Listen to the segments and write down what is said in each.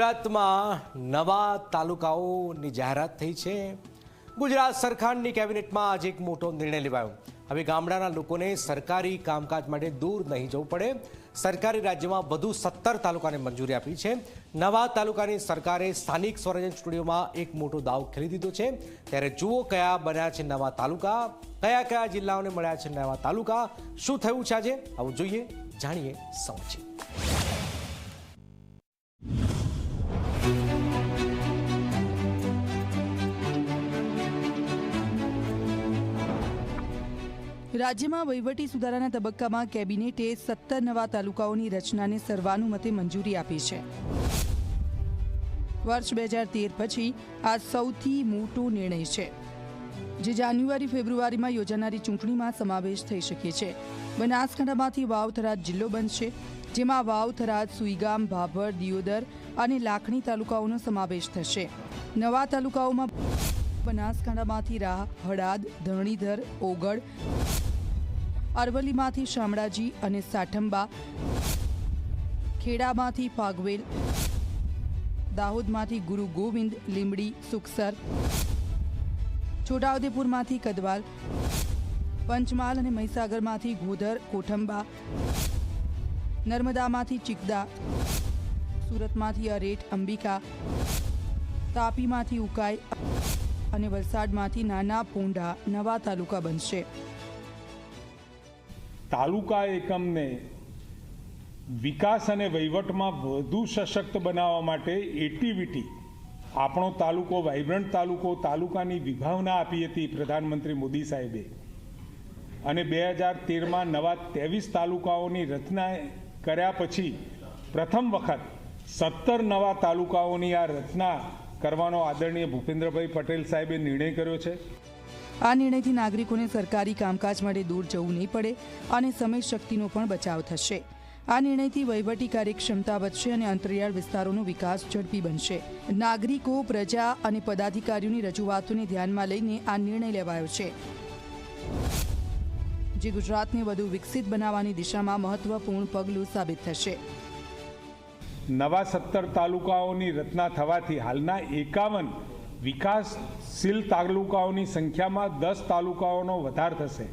ગુજરાતમાં નવા તાલુકાઓની જાહેરાત થઈ છે। ગુજરાત સરકારની કેબિનેટમાં આજે એક મોટો નિર્ણય લેવાયો। હવે ગામડાના લોકોને સરકારી કામકાજ માટે દૂર નહીં જવું પડે। સરકારી રાજ્યમાં વધુ 17 તાલુકાને મંજૂરી આપી છે। નવા તાલુકાની સરકારે સ્થાનિક સ્વરાજ્ય ચૂંટણીઓમાં એક મોટો દાવ ખેલી દીધો છે। ત્યારે જુઓ કયા બન્યા છે નવા તાલુકા, કયા કયા જિલ્લાઓને મળ્યા છે નવા તાલુકા, શું થયું છે આજે આવું જોઈએ, જાણીએ, સમજીએ। રાજ્યમાં વહીવટી સુધારાના તબક્કામાં કેબિનેટે 17 નવા તાલુકાઓની રચનાને સર્વાનુમતે મંજૂરી આપી છે। વર્ષ 2013 પછી આ સૌથી મોટો નિર્ણય છે, જે જાન્યુઆરી-ફેબ્રુઆરીમાં યોજાનારી ચૂંટણીમાં સમાવેશ થઈ શકે છે। બનાસકાંઠામાંથી વાવ-થરાદ જિલ્લો બનશે, જેમાં વાવ-થરાદ, સુઈગામ, ભાભર, દિયોદર અને લાખણી તાલુકાઓનો સમાવેશ થશે। નવા તાલુકાઓમાં બનાસકાંઠામાંથી રાહ, હળાદ, ધરણીધર, ઓગળ, અરવલ્લીમાંથી શામળાજી અને સાઠંબા, ખેડામાંથી ફાગવેલ, દાહોદમાંથી ગુરુ ગોવિંદ, લીંબડી, સુખસર, છોટાઉદેપુરમાંથી કદવાલ, પંચમહાલ અને મહીસાગરમાંથી ગોધર, કોઠંબા, નર્મદામાંથી ચિકદા, સુરતમાંથી અરેઠ, અંબિકા, તાપીમાંથી ઉકાઈ અને વલસાડમાંથી નાના પોંઢા નવા તાલુકા બનશે। તાલુકા એકમને વિકાસ અને વહીવટમાં વધુ સશક્ત બનાવવા માટે એટીવીટી આપણો તાલુકો વાઇબ્રન્ટ તાલુકો તાલુકાની વિભાવના આપી હતી પ્રધાનમંત્રી મોદી સાહેબે, અને 2013માં નવા 23 તાલુકાઓની રચના કર્યા પછી પ્રથમ વખત 17 નવા તાલુકાઓની આ રચના કરવાનો આદરણીય ભૂપેન્દ્રભાઈ પટેલ સાહેબે નિર્ણય કર્યો છે। આ નિર્ણયથી નાગરિકોને સરકારી કામકાજ માટે દૂર જવું નહીં પડે અને સમય શક્તિનો પણ બચાવ થશે। આ નિર્ણયથી વહીવટી કાર્યક્ષમતા વધશે અને અંતરિયાળ વિસ્તારોનો વિકાસ ઝડપી બનશે। નાગરિકો, પ્રજા અને પદાધિકારીઓની રજૂઆતોને ધ્યાનમાં લઈને આ નિર્ણય લેવાયો છે, જે ગુજરાતને વધુ વિકસિત બનાવવાની દિશામાં મહત્વપૂર્ણ પગલું સાબિત થશે। નવા 17 તાલુકાઓની રચના થવાથી હાલના 51 વિકાસશીલ તાલુકાઓની સંખ્યામાં 10 તાલુકાઓનો વધાર થશે,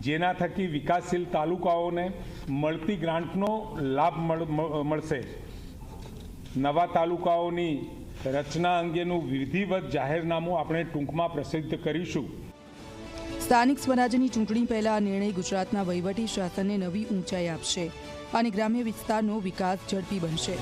જેના થકી વિકાસશીલ તાલુકાઓને મળતી ગ્રાન્ટનો લાભ મળશે। નવા તાલુકાઓની રચના અંગેનું વિધિવત જાહેરનામું આપણે ટૂંકમાં પ્રસિદ્ધ કરીશું। સ્થાનિક સ્વરાજ્યની ચૂંટણી પહેલા આ નિર્ણય ગુજરાતના વહીવટી શાસનને નવી ઊંચાઈ આપશે અને ગ્રામ્ય વિસ્તારનો વિકાસ ઝડપી બનશે।